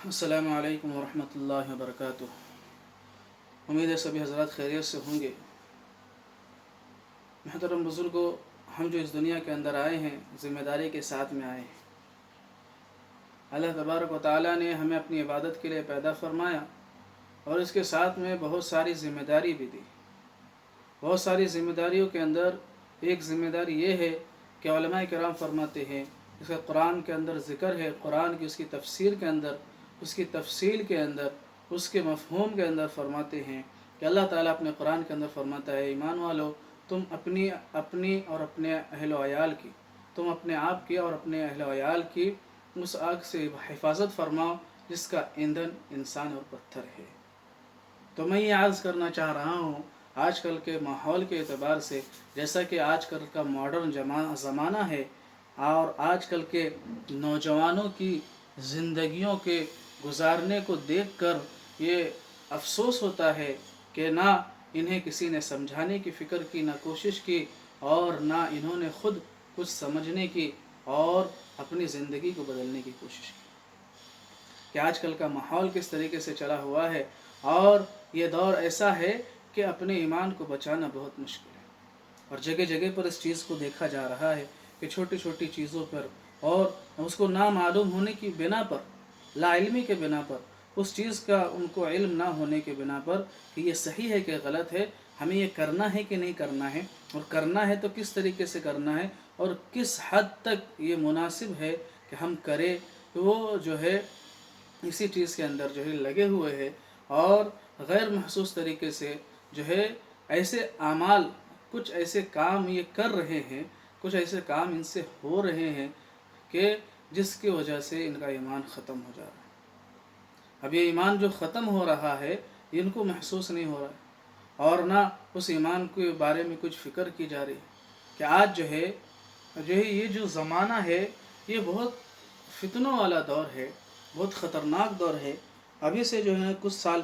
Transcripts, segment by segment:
السلام علیکم ورحمۃ اللہ وبرکاتہ۔ امید ہے سبھی حضرات خیریت سے ہوں گے۔ محترم بزرگوں، ہم جو اس دنیا کے اندر آئے ہیں ذمہ داری کے ساتھ میں آئے ہیں۔ اللہ تبارک و تعالیٰ نے ہمیں اپنی عبادت کے لیے پیدا فرمایا اور اس کے ساتھ میں بہت ساری ذمہ داری بھی دی۔ بہت ساری ذمہ داریوں کے اندر ایک ذمہ داری یہ ہے کہ علماء کرام فرماتے ہیں، اس کا قرآن کے اندر ذکر ہے، قرآن کی اس کی تفسیر کے اندر، اس کی تفصیل کے اندر، اس کے مفہوم کے اندر فرماتے ہیں کہ اللہ تعالیٰ اپنے قرآن کے اندر فرماتا ہے، ایمان والو تم اپنی اور اپنے اہل و عیال کی، تم اپنے آپ کی اور اپنے اہل و عیال کی اس آگ سے حفاظت فرماؤ جس کا ایندھن انسان اور پتھر ہے۔ تو میں یہ عرض کرنا چاہ رہا ہوں، آج کل کے ماحول کے اعتبار سے، جیسا کہ آج کل کا ماڈرن زمانہ ہے اور آج کل کے نوجوانوں کی زندگیوں کے گزارنے کو دیکھ کر یہ افسوس ہوتا ہے کہ نہ انہیں کسی نے سمجھانے کی فکر کی، نہ کوشش کی، اور نہ انہوں نے خود کچھ سمجھنے کی اور اپنی زندگی کو بدلنے کی کوشش کی کہ آج کل کا ماحول کس طریقے سے چلا ہوا ہے، اور یہ دور ایسا ہے کہ اپنے ایمان کو بچانا بہت مشکل ہے۔ اور جگہ جگہ پر اس چیز کو دیکھا جا رہا ہے کہ چھوٹی چھوٹی چیزوں پر اور اس کو نہ معلوم ہونے کی بنا پر، لا علمی کے بنا پر، اس چیز کا ان کو علم نہ ہونے کے بنا پر کہ یہ صحیح ہے کہ غلط ہے، ہمیں یہ کرنا ہے کہ نہیں کرنا ہے، اور کرنا ہے تو کس طریقے سے کرنا ہے اور کس حد تک یہ مناسب ہے کہ ہم کریں، وہ جو ہے اسی چیز کے اندر جو ہے لگے ہوئے ہیں اور غیر محسوس طریقے سے جو ہے ایسے اعمال، کچھ ایسے کام یہ کر رہے ہیں، کچھ ایسے کام ان سے ہو رہے ہیں کہ جس کی وجہ سے ان کا ایمان ختم ہو جا رہا ہے۔ اب یہ ایمان جو ختم ہو رہا ہے ان کو محسوس نہیں ہو رہا ہے، اور نہ اس ایمان کے بارے میں کچھ فکر کی جا رہی ہے کہ آج جو ہے یہ جو زمانہ ہے یہ بہت فتنوں والا دور ہے، بہت خطرناک دور ہے۔ ابھی سے جو ہے کچھ سال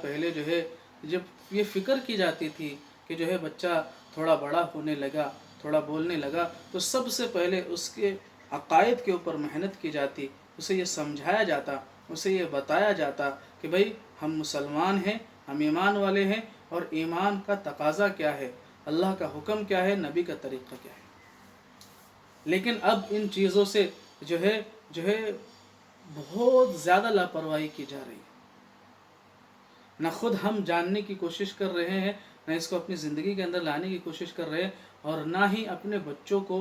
پہلے جو ہے جب یہ فکر کی جاتی تھی کہ جو ہے بچہ تھوڑا بڑا ہونے لگا، تھوڑا بولنے لگا، تو سب سے پہلے اس کے عقائد کے اوپر محنت کی جاتی، اسے یہ سمجھایا جاتا، اسے یہ بتایا جاتا کہ بھئی ہم مسلمان ہیں، ہم ایمان والے ہیں، اور ایمان کا تقاضا کیا ہے، اللہ کا حکم کیا ہے، نبی کا طریقہ کیا ہے۔ لیکن اب ان چیزوں سے جو ہے بہت زیادہ لاپرواہی کی جا رہی ہے۔ نہ خود ہم جاننے کی کوشش کر رہے ہیں، نہ اس کو اپنی زندگی کے اندر لانے کی کوشش کر رہے ہیں، اور نہ ہی اپنے بچوں کو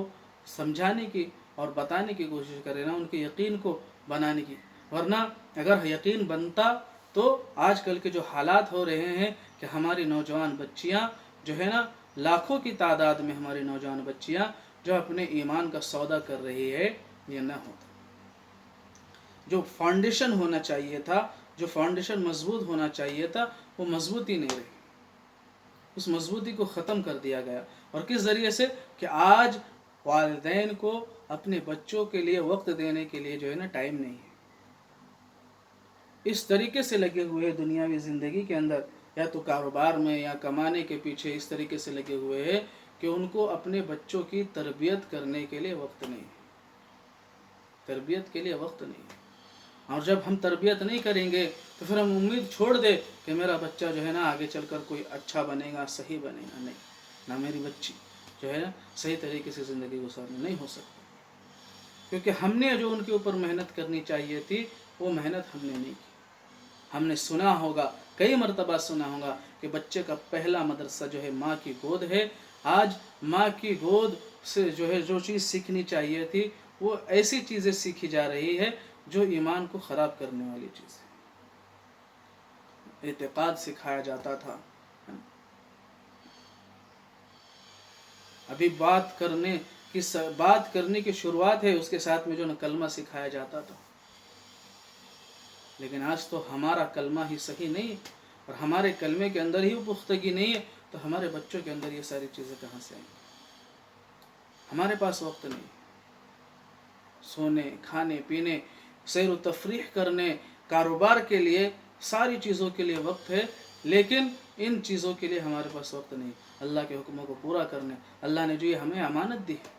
سمجھانے کی اور بتانے کی کوشش کر رہے ہیں، نہ ان کے یقین کو بنانے کی۔ ورنہ اگر یقین بنتا تو آج کل کے جو حالات ہو رہے ہیں کہ ہماری نوجوان بچیاں جو ہے نا، لاکھوں کی تعداد میں ہماری نوجوان بچیاں جو اپنے ایمان کا سودا کر رہی ہے، یہ نہ ہوتا۔ جو فاؤنڈیشن ہونا چاہیے تھا، جو فاؤنڈیشن مضبوط ہونا چاہیے تھا، وہ مضبوطی نہیں رہی، اس مضبوطی کو ختم کر دیا گیا۔ اور کس ذریعے سے کہ آج والدین کو اپنے بچوں کے لیے وقت دینے کے لیے جو ہے نا ٹائم نہیں ہے۔ اس طریقے سے لگے ہوئے دنیاوی زندگی کے اندر، یا تو کاروبار میں یا کمانے کے پیچھے اس طریقے سے لگے ہوئے ہیں کہ ان کو اپنے بچوں کی تربیت کرنے کے لیے وقت نہیں ہے، تربیت کے لیے وقت نہیں ہے۔ اور جب ہم تربیت نہیں کریں گے تو پھر ہم امید چھوڑ دیں کہ میرا بچہ جو ہے نا آگے چل کر کوئی اچھا بنے گا، صحیح بنے گا، نہیں، نہ میری بچی جو ہے نا صحیح طریقے سے زندگی گزارنے نہیں ہو سکتی، کیونکہ ہم نے جو ان کے اوپر محنت کرنی چاہیے تھی وہ محنت ہم نے نہیں کی۔ ہم نے سنا ہوگا، کئی مرتبہ سنا ہوگا کہ بچے کا پہلا مدرسہ جو ہے ماں کی گود ہے۔ آج ماں کی گود سے جو ہے جو چیز سیکھنی چاہیے تھی وہ ایسی چیزیں سیکھی جا رہی ہے جو ایمان کو خراب کرنے والی چیز ہے۔ اعتقاد سکھایا جاتا تھا، ابھی بات کرنے کی شروعات ہے، اس کے ساتھ میں جو نا کلمہ سکھایا جاتا تھا، لیکن آج تو ہمارا کلمہ ہی صحیح نہیں ہے اور ہمارے کلمے کے اندر ہی پختگی نہیں ہے، تو ہمارے بچوں کے اندر یہ ساری چیزیں کہاں سے آئیں گی؟ ہمارے پاس وقت نہیں، سونے، کھانے پینے، سیر و تفریح کرنے، کاروبار کے لیے، ساری چیزوں کے لیے وقت ہے، لیکن ان چیزوں کے لیے ہمارے پاس وقت نہیں۔ اللہ کے حکموں کو پورا کرنے، اللہ نے جو یہ ہمیں امانت دی ہے،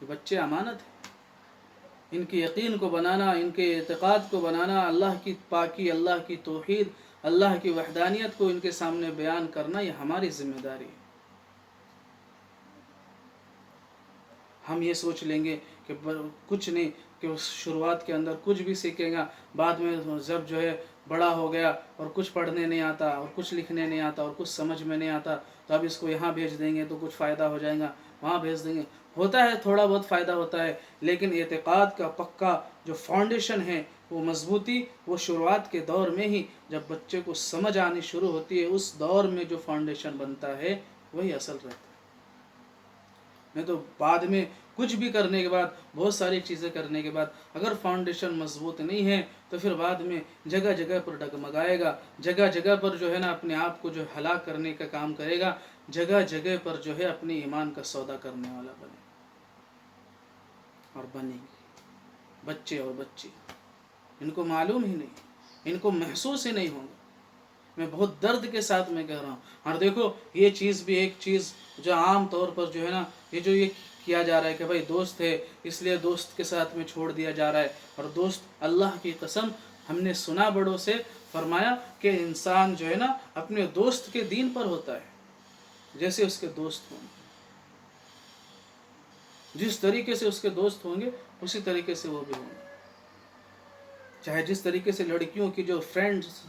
یہ بچے امانت ہے، ان کی یقین کو بنانا، ان کے اعتقاد کو بنانا، اللہ کی پاکی، اللہ کی توحید، اللہ کی وحدانیت کو ان کے سامنے بیان کرنا، یہ ہماری ذمہ داری ہے۔ ہم یہ سوچ لیں گے کہ کچھ نہیں، کہ اس شروعات کے اندر کچھ بھی سیکھیں گا، بعد میں جب جو ہے بڑا ہو گیا اور کچھ پڑھنے نہیں آتا اور کچھ لکھنے نہیں آتا اور کچھ سمجھ میں نہیں آتا، تو اب اس کو یہاں بھیج دیں گے تو کچھ فائدہ ہو جائے گا، وہاں بھیج دیں گے۔ ہوتا ہے تھوڑا بہت فائدہ ہوتا ہے، لیکن اعتقاد کا پکا جو فاؤنڈیشن ہے، وہ مضبوطی وہ شروعات کے دور میں ہی، جب بچے کو سمجھ آنی شروع ہوتی ہے، اس دور میں جو فاؤنڈیشن بنتا ہے وہی اصل رہتا ہے۔ نہیں تو بعد میں کچھ بھی کرنے کے بعد، بہت ساری چیزیں کرنے کے بعد، اگر فاؤنڈیشن مضبوط نہیں ہے تو پھر بعد میں جگہ جگہ پر ڈگمگائے گا، جگہ جگہ پر جو ہے نا اپنے آپ کو جو ہلاک کرنے کا کام کرے گا، جگہ جگہ پر جو ہے اپنی ایمان کا سودا کرنے والا بنے اور بنے گی۔ بچے اور بچی ان کو معلوم ہی نہیں، ان کو محسوس ہی نہیں ہوگا۔ میں بہت درد کے ساتھ میں کہہ رہا ہوں۔ اور دیکھو یہ چیز بھی ایک چیز جو عام طور پر جو ہے نا، یہ کیا جا رہا ہے کہ بھائی دوست ہے اس لیے دوست کے ساتھ میں چھوڑ دیا جا رہا ہے، اور دوست، اللہ کی قسم ہم نے سنا بڑوں سے، فرمایا کہ انسان جو ہے نا اپنے دوست کے دین پر ہوتا ہے، جیسے اس کے دوست ہوں گے، جس طریقے سے اس کے دوست ہوں گے اسی طریقے سے وہ بھی ہوں گے۔ چاہے جس طریقے سے لڑکیوں کی جو فرینڈز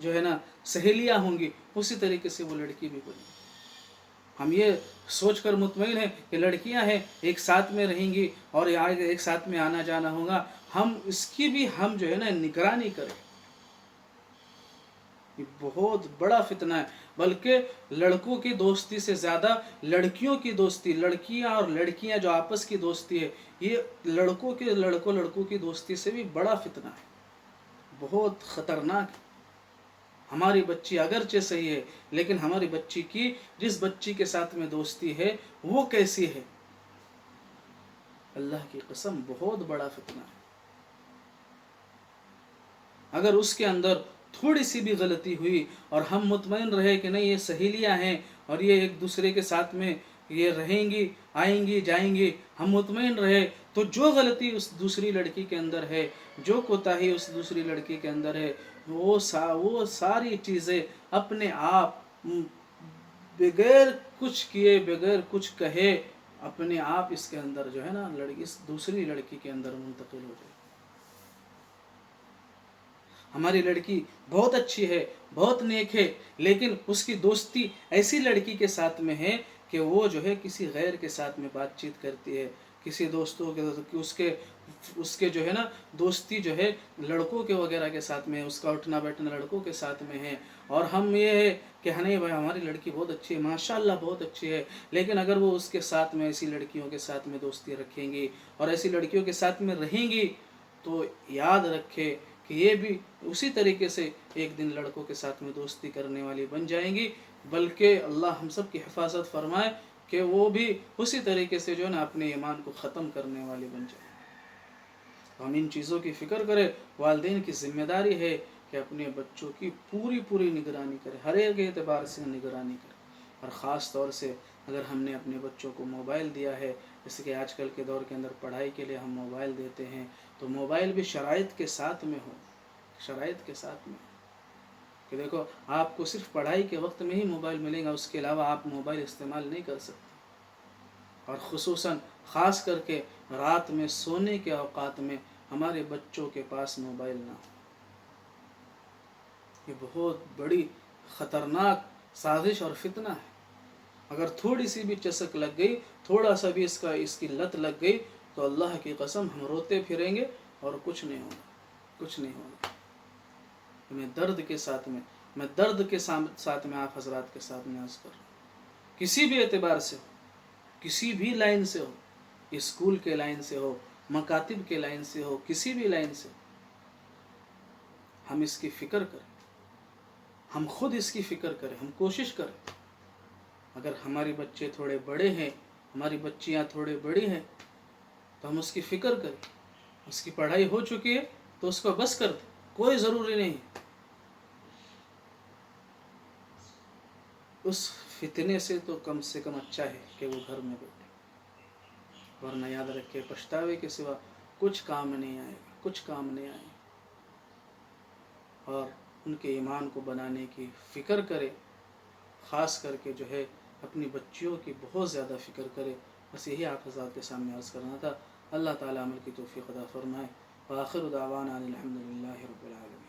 جو ہے نا سہیلیاں ہوں گی، اسی طریقے سے وہ لڑکی بھی بنے گی۔ ہم یہ سوچ کر مطمئن ہیں کہ لڑکیاں ہیں ایک ساتھ میں رہیں گی اور ایک ساتھ میں آنا جانا ہوگا، ہم اس کی بھی ہم جو ہے نا نگرانی کریں۔ یہ بہت بڑا فتنہ ہے، بلکہ لڑکوں کی دوستی سے زیادہ لڑکیوں کی دوستی، لڑکیاں اور لڑکیاں جو آپس کی دوستی ہے، یہ لڑکوں کی دوستی سے بھی بڑا فتنہ ہے، بہت خطرناک ہے۔ ہماری بچی اگرچہ صحیح ہے، لیکن ہماری بچی کی جس بچی کے ساتھ میں دوستی ہے وہ کیسی ہے، اللہ کی قسم بہت بڑا فتنہ ہے۔ اگر اس کے اندر تھوڑی سی بھی غلطی ہوئی اور ہم مطمئن رہے کہ نہیں یہ سہیلیاں ہیں اور یہ ایک دوسرے کے ساتھ میں یہ رہیں گی، آئیں گی، جائیں گی، ہم مطمئن رہے، تو جو غلطی اس دوسری لڑکی کے اندر ہے، جو کوتاہی اس دوسری لڑکی کے اندر ہے، وہ ساری چیزیں اپنے آپ بغیر کچھ کیے، بغیر کچھ کہے، اپنے آپ اس کے اندر جو ہے نا اس دوسری لڑکی کے اندر منتقل ہو جائے۔ ہماری لڑکی بہت اچھی ہے، بہت نیک ہے، لیکن اس کی دوستی ایسی لڑکی کے ساتھ میں ہے کہ وہ جو ہے کسی غیر کے ساتھ میں بات چیت کرتی ہے، کسی دوستوں کے اس کے جو ہے نا دوستی جو ہے لڑکوں کے وغیرہ کے ساتھ میں، اس کا اٹھنا بیٹھنا لڑکوں کے ساتھ میں ہے، اور ہم یہ ہے کہ نہیں بھائی ہماری لڑکی بہت اچھی ہے، ماشاءاللہ بہت اچھی ہے، لیکن اگر وہ اس کے ساتھ میں ایسی لڑکیوں کے ساتھ میں دوستی رکھیں گی اور ایسی لڑکیوں کے ساتھ میں رہیں گی، تو یاد رکھے کہ یہ بھی اسی طریقے سے ایک دن لڑکوں کے ساتھ میں دوستی کرنے والی بن جائیں گی، بلکہ اللہ ہم سب کی حفاظت فرمائے کہ وہ بھی اسی طریقے سے جو ہے نا اپنے ایمان کو ختم کرنے والی بن جائیں۔ ہم ان چیزوں کی فکر کریں۔ والدین کی ذمہ داری ہے کہ اپنے بچوں کی پوری نگرانی کرے، ہر ایک اعتبار سے نگرانی کرے، اور خاص طور سے اگر ہم نے اپنے بچوں کو موبائل دیا ہے، جیسے کہ آج کل کے دور کے اندر پڑھائی کے لیے ہم موبائل دیتے ہیں، تو موبائل بھی شرائط کے ساتھ میں ہو، شرائط کے ساتھ میں، کہ دیکھو آپ کو صرف پڑھائی کے وقت میں ہی موبائل ملے گا، اس کے علاوہ آپ موبائل استعمال نہیں کر سکتے، اور خصوصاً خاص کر کے رات میں سونے کے اوقات میں ہمارے بچوں کے پاس موبائل نہ ہو۔ یہ بہت بڑی خطرناک سازش اور فتنہ ہے۔ اگر تھوڑی سی بھی چسک لگ گئی، تھوڑا سا بھی اس کی لت لگ گئی، تو اللہ کی قسم ہم روتے پھریں گے اور کچھ نہیں ہوگا، کچھ نہیں ہوگا۔ میں درد کے ساتھ میں آپ حضرات کے ساتھ میں عرض کر رہا ہوں، کسی بھی اعتبار سے ہو، کسی بھی لائن سے ہو، اسکول کے لائن سے ہو، مکاتب کے لائن سے ہو، کسی بھی لائن سے ہو، ہم اس کی فکر کریں، ہم خود اس کی فکر کریں، ہم کوشش کریں۔ اگر ہمارے بچے تھوڑے بڑے ہیں، ہماری بچیاں تھوڑے بڑی ہیں، تو ہم اس کی فکر کریں۔ اس کی پڑھائی ہو چکی ہے تو اس کو بس کر دیں، کوئی ضروری نہیں۔ اس فتنے سے تو کم اچھا ہے کہ وہ گھر میں بیٹھے، ورنہ یاد رکھے پچھتاوے کے سوا کچھ کام نہیں آئے گا، کچھ کام نہیں آئے گا۔ اور ان کے ایمان کو بنانے کی فکر کرے، خاص کر کے جو ہے اپنی بچیوں کی بہت زیادہ فکر کرے۔ بس یہی آپ حضرات کے سامنے عرض کرنا تھا۔ اللہ تعالیٰ عمل کی توفیق عطا فرمائے۔ وآخر دعوانا الحمد للہ رب العالمین۔